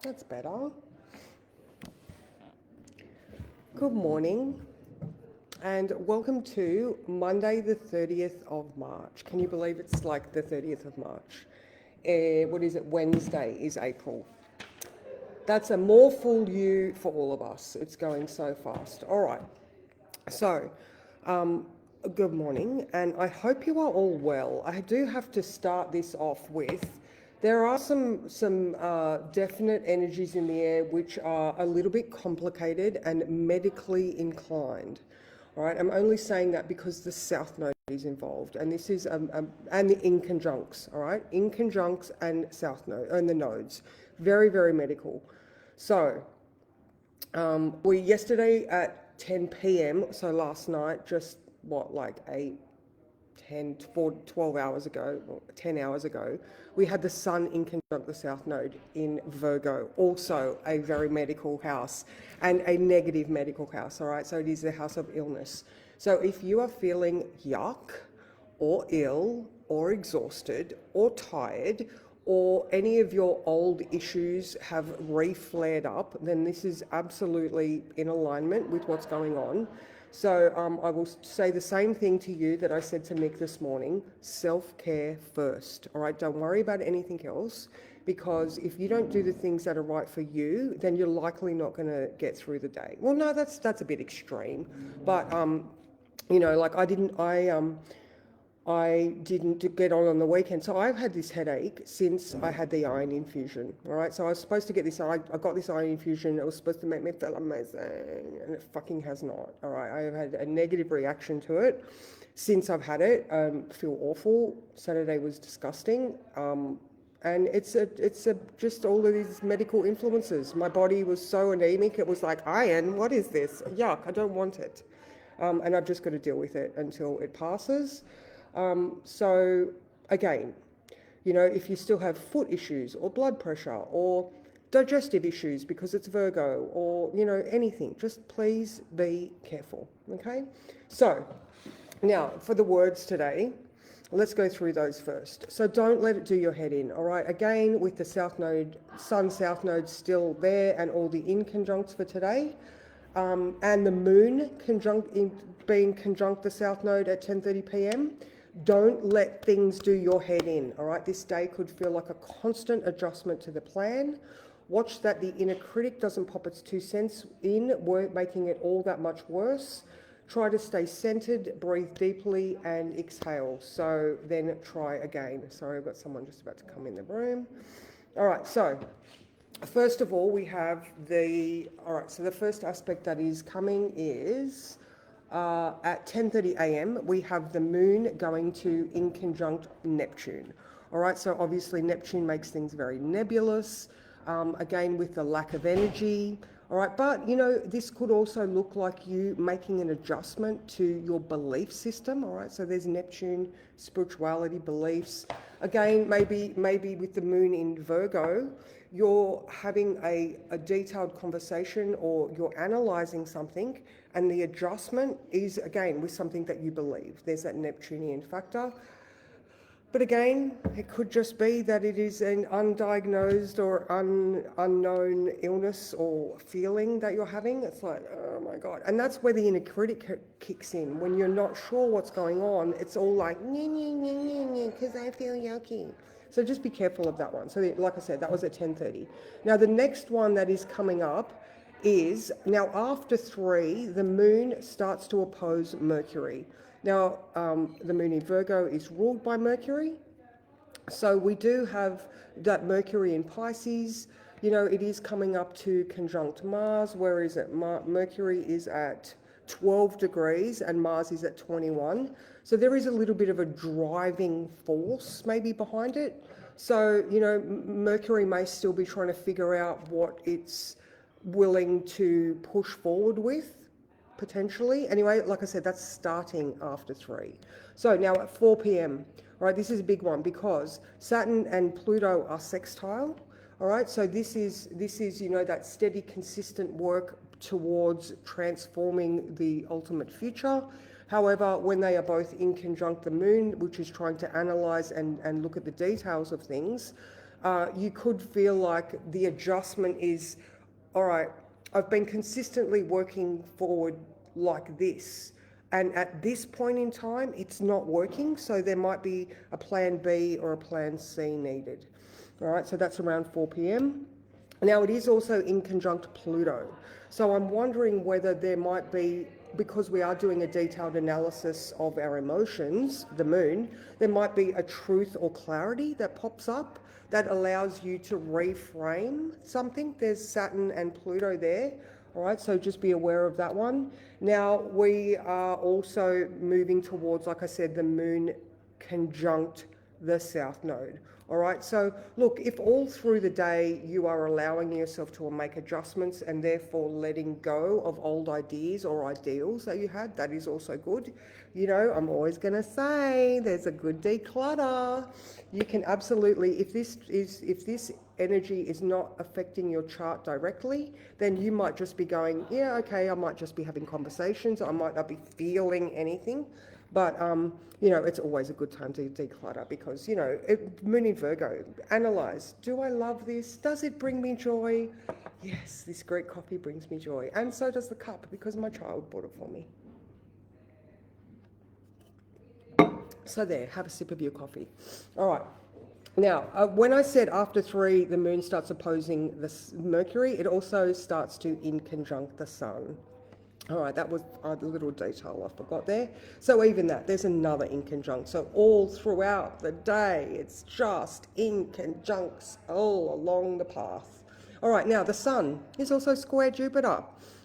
That's better. Good morning and welcome to Monday the 30th of March. Can you believe it's like the 30th of March? What is it? Wednesday is April. That's a more full you for all of us. It's going so fast. All right. So, good morning, and I hope you are all well. I do have to start this off with there are some definite energies in the air which are a little bit complicated and medically inclined. All right, I'm only saying that because the South Node is involved, and this is and the inconjuncts. All right, inconjuncts and South Node and the nodes, very medical. So we yesterday at 10 p.m. So last night, just what like 8, 10, 12 hours ago, or 10 hours ago, we had the Sun in conjunct the South Node in Virgo, also a very medical house and a negative medical house. All right, so it is the house of illness. So if you are feeling yuck or ill or exhausted or tired or any of your old issues have re-flared up, then this is absolutely in alignment with what's going on. So I will say the same thing to you that I said to Mick this morning, self-care first, all right? Don't worry about anything else, because if you don't do the things that are right for you, then you're likely not going to get through the day. Well, no, that's a bit extreme, but like I didn't get on the weekend. So I've had this headache since I had the iron infusion, all right? So I was supposed to get this, I got this iron infusion. It was supposed to make me feel amazing, and it fucking has not, all right? I have had a negative reaction to it since I've had it. Feel awful. Saturday was disgusting. And it's just all of these medical influences. My body was so anemic. It was like, iron, what is this? Yuck, I don't want it. And I've just got to deal with it until it passes. So again, if you still have foot issues or blood pressure or digestive issues because it's Virgo or, anything, just please be careful, okay? So now for the words today, let's go through those first. So don't let it do your head in, all right? Again, with the South Node, Sun South Node still there and all the inconjuncts for today, and the Moon being conjunct the South Node at 10:30 p.m., don't let things do your head in, all right? This day could feel like a constant adjustment to the plan. Watch that the inner critic doesn't pop its 2 cents in, making it all that much worse. Try to stay centered, breathe deeply, and exhale. So then try again. Sorry, I've got someone just about to come in the room. All right, so first of all, we have so the first aspect that is coming is at 10:30 a.m. we have the Moon going to in conjunct Neptune. All right, so obviously Neptune makes things very nebulous, again with the lack of energy. All right, but this could also look like you making an adjustment to your belief system. All right, so there's Neptune, spirituality, beliefs. Again, maybe with the Moon in Virgo, you're having a detailed conversation or you're analysing something, and the adjustment is, again, with something that you believe. There's that Neptunian factor. But again, it could just be that it is an undiagnosed or unknown illness or feeling that you're having. It's like, oh my God. And that's where the inner critic kicks in. When you're not sure what's going on, it's all like, because I feel yucky. So just be careful of that one. So like I said, that was at 10:30. Now the next one that is coming up is, now after 3, the Moon starts to oppose Mercury. Now, the Moon in Virgo is ruled by Mercury. So we do have that Mercury in Pisces. It is coming up to conjunct Mars. Where is it? Mercury is at 12 degrees and Mars is at 21. So there is a little bit of a driving force maybe behind it. So, Mercury may still be trying to figure out what it's willing to push forward with, potentially. Anyway, like I said, that's starting after 3. So now at 4 p.m., right, this is a big one because Saturn and Pluto are sextile. All right, so this is that steady, consistent work towards transforming the ultimate future. However, when they are both in conjunct the Moon, which is trying to analyze and look at the details of things, you could feel like the adjustment is, all right, I've been consistently working forward like this. And at this point in time, it's not working. So there might be a plan B or a plan C needed. All right, so that's around 4 p.m. Now, it is also in conjunct Pluto. So I'm wondering whether there might be, because we are doing a detailed analysis of our emotions, the moon, there might be a truth or clarity that pops up that allows you to reframe something. There's Saturn and Pluto there. All right, so just be aware of that one. Now, we are also moving towards, like I said, the moon conjunct the south node. All right, so look, if all through the day you are allowing yourself to make adjustments and therefore letting go of old ideas or ideals that you had, that is also good. You know, I'm always going to say there's a good declutter. You can absolutely, if this energy is not affecting your chart directly, then you might just be going, yeah, okay, I might just be having conversations. I might not be feeling anything. But, you know, it's always a good time to declutter because, you know, Moon in Virgo, analyze, do I love this? Does it bring me joy? Yes, this Greek coffee brings me joy. And so does the cup because my child bought it for me. So there, have a sip of your coffee. All right. Now, when I said after 3, the moon starts opposing the Mercury, it also starts to in conjunct the sun. All right, that was a little detail I forgot there. So even that, there's another in conjunct. So all throughout the day, it's just in conjuncts all along the path. All right, now the sun is also square Jupiter.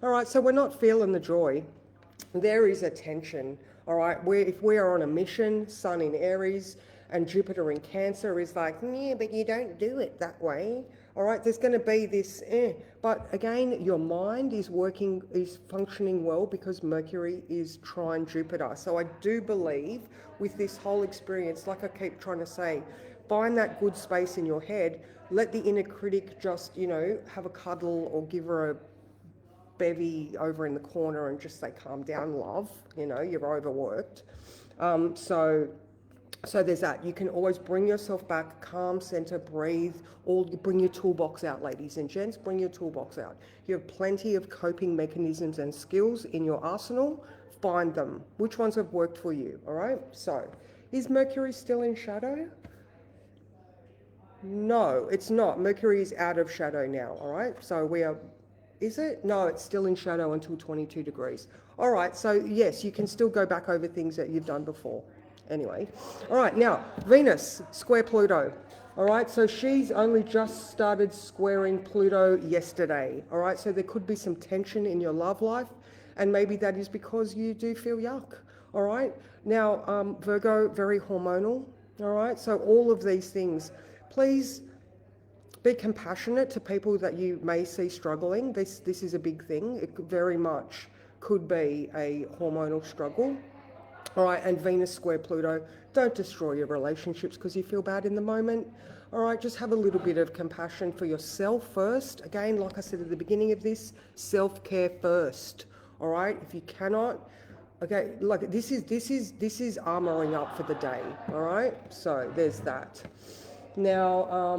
All right, so we're not feeling the joy. There is a tension. All right, if we are on a mission, sun in Aries and Jupiter in Cancer is like, yeah, but you don't do it that way. All right, there's going to be this, but again, your mind is functioning well because Mercury is trine Jupiter. So I do believe with this whole experience, like I keep trying to say, find that good space in your head, let the inner critic just, you know, have a cuddle or give her a bevy over in the corner and just say, calm down, love, you know, you're overworked. So there's that. You can always bring yourself back, calm, center, breathe, or bring your toolbox out, ladies and gents, bring your toolbox out. You have plenty of coping mechanisms and skills in your arsenal. Find them. Which ones have worked for you, all right? So, is Mercury still in shadow? No, it's not. Mercury is out of shadow now, all right? So we are, is it? No, it's still in shadow until 22 degrees. All right, so yes, you can still go back over things that you've done before. Anyway, all right, now Venus square Pluto. All right, so she's only just started squaring Pluto yesterday. All right, so there could be some tension in your love life, and maybe that is because you do feel yuck. All right, now Virgo, very hormonal. All right, so all of these things, please be compassionate to people that you may see struggling. This is a big thing. It very much could be a hormonal struggle. All right, and Venus square Pluto, don't destroy your relationships because you feel bad in the moment. All right, just have a little bit of compassion for yourself first. Again, like I said at the beginning of this, self-care first. All right, if you cannot, okay, like this is armoring up for the day. All right, so there's that. Now,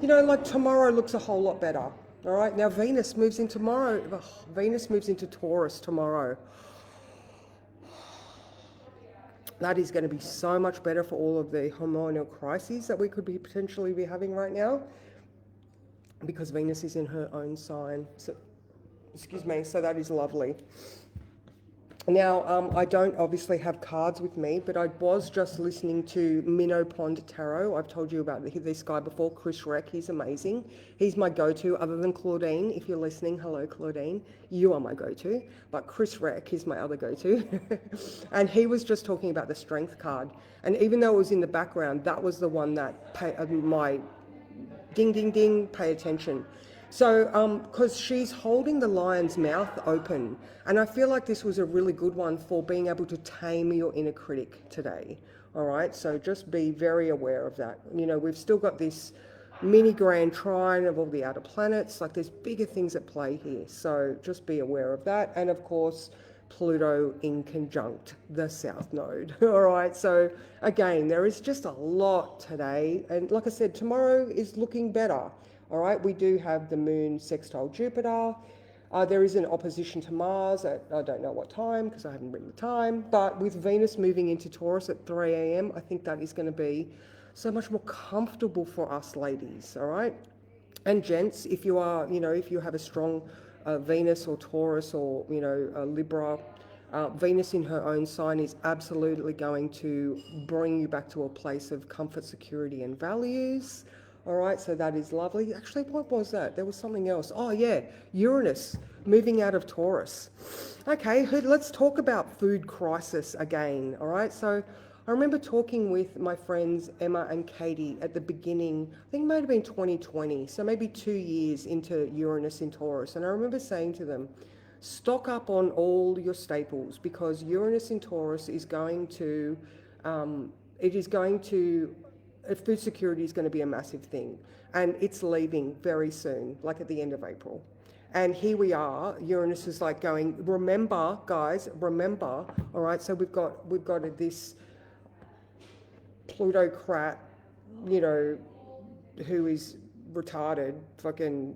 you know, like tomorrow looks a whole lot better. All right, now Venus moves in tomorrow. Venus moves into Taurus tomorrow. That is going to be so much better for all of the hormonal crises that we could be potentially be having right now because Venus is in her own sign. So, excuse me, so that is lovely. Now, I don't obviously have cards with me, but I was just listening to Minnow Pond Tarot. I've told you about this guy before, Chris Reck. He's amazing. He's my go-to, other than Claudine. If you're listening, hello, Claudine. You are my go-to. But Chris Reck is my other go-to. And he was just talking about the Strength card. And even though it was in the background, that was the one that my ding, ding, ding, pay attention. So, because she's holding the lion's mouth open, and I feel like this was a really good one for being able to tame your inner critic today. All right, so just be very aware of that. You know, we've still got this mini grand trine of all the outer planets, like there's bigger things at play here. So just be aware of that. And of course, Pluto in conjunct the South Node. All right, so again, there is just a lot today. And like I said, tomorrow is looking better. All right, we do have the Moon sextile Jupiter. There is an opposition to Mars at, I don't know what time because I haven't written the time, but with Venus moving into Taurus at 3 a.m., I think that is going to be so much more comfortable for us ladies, all right? And gents, if you are, if you have a strong Venus or Taurus or, Libra, Venus in her own sign is absolutely going to bring you back to a place of comfort, security, and values. All right, so that is lovely. Actually, what was that? There was something else. Oh, yeah, Uranus moving out of Taurus. Okay, let's talk about food crisis again. All right, so I remember talking with my friends Emma and Katie at the beginning, I think it might have been 2020, so maybe 2 years into Uranus in Taurus. And I remember saying to them, stock up on all your staples because Uranus in Taurus is going to, food security is going to be a massive thing. And it's leaving very soon, like at the end of April. And here we are, Uranus is like going, remember, guys, remember, all right, so we've got this plutocrat, who is retarded, fucking,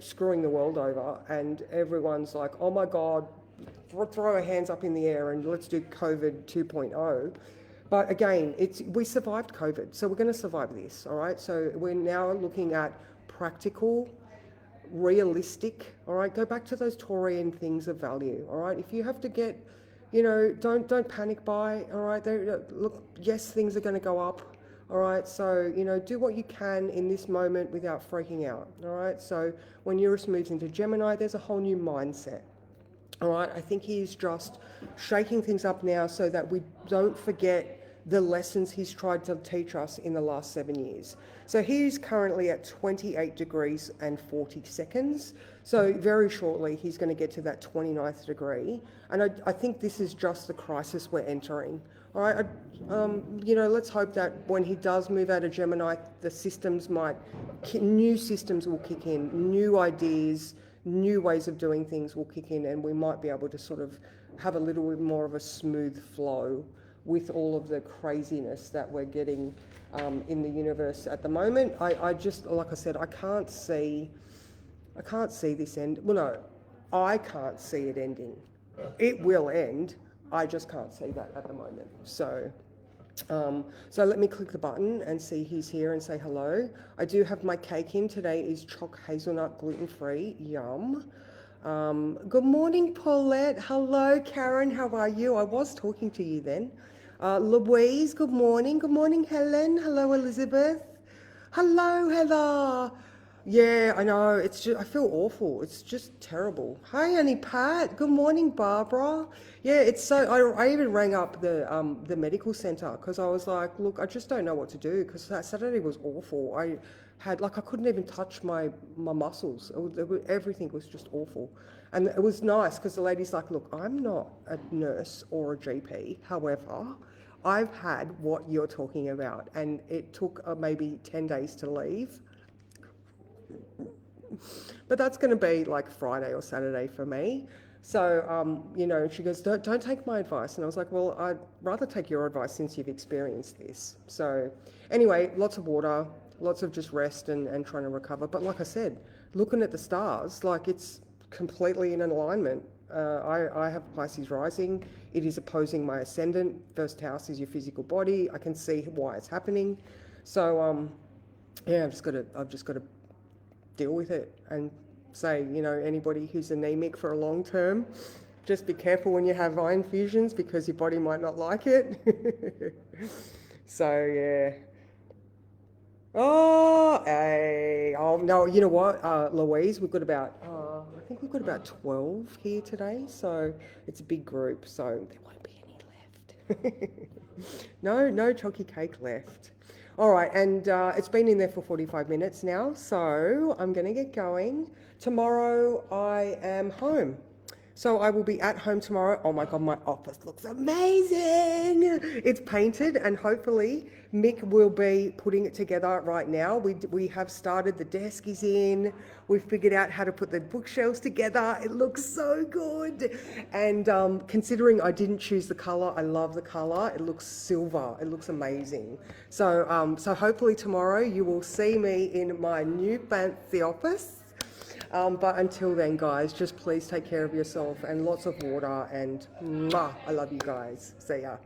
screwing the world over, and everyone's like, oh my God, throw our hands up in the air and let's do COVID 2.0. But again, we survived COVID, so we're going to survive this, all right? So we're now looking at practical, realistic, all right? Go back to those Taurian things of value, all right? If you have to get, don't panic buy, all right? Look, yes, things are going to go up, all right? So, do what you can in this moment without freaking out, all right? So when Uranus moves into Gemini, there's a whole new mindset. All right, I think he's just shaking things up now so that we don't forget the lessons he's tried to teach us in the last 7 years. So he's currently at 28 degrees and 40 seconds. So very shortly, he's going to get to that 29th degree. And I think this is just the crisis we're entering. All right, let's hope that when he does move out of Gemini, new systems will kick in, new ideas, new ways of doing things will kick in, and we might be able to sort of have a little bit more of a smooth flow with all of the craziness that we're getting in the universe at the moment. I just, like I said, I can't see this end. Well, no, I can't see it ending. It will end. I just can't see that at the moment. So let me click the button and see he's here and say hello. I do have my cake in. Today is choc hazelnut gluten-free. Yum. Good morning, Paulette. Hello, Karen. How are you? I was talking to you then. Louise, good morning. Good morning, Helen. Hello, Elizabeth. Hello, Heather. Yeah, I know. It's just, I feel awful. It's just terrible. Hi, Annie Pat. Good morning, Barbara. Yeah, it's so. I even rang up the medical centre because I was like, look, I just don't know what to do because that Saturday was awful. I couldn't even touch my muscles. Everything was just awful, and it was nice because the lady's like, look, I'm not a nurse or a GP. However, I've had what you're talking about, and it took maybe 10 days to leave. But that's going to be like Friday or Saturday for me. So, she goes, don't take my advice. And I was like, well, I'd rather take your advice since you've experienced this. So anyway, lots of water, lots of just rest and trying to recover. But like I said, looking at the stars, like it's completely in alignment. I have Pisces rising. It is opposing my ascendant. First house is your physical body. I can see why it's happening. So, I've just got to deal with it and say, anybody who's anemic for a long term, just be careful when you have iron fusions because your body might not like it. So, yeah. Oh, hey. Oh, no, you know what, Louise, we've got about, I think we've got about 12 here today. So it's a big group. So there won't be any left. No chalky cake left. All right, and it's been in there for 45 minutes now, so I'm going to get going. Tomorrow I am home. So I will be at home tomorrow. Oh my God, my office looks amazing. It's painted and hopefully Mick will be putting it together right now. We have started, the desk is in. We've figured out how to put the bookshelves together. It looks so good. And considering I didn't choose the color, I love the color. It looks silver. It looks amazing. So, so hopefully tomorrow you will see me in my new fancy office. But until then, guys, just please take care of yourself and lots of water, and mwah, I love you guys. See ya.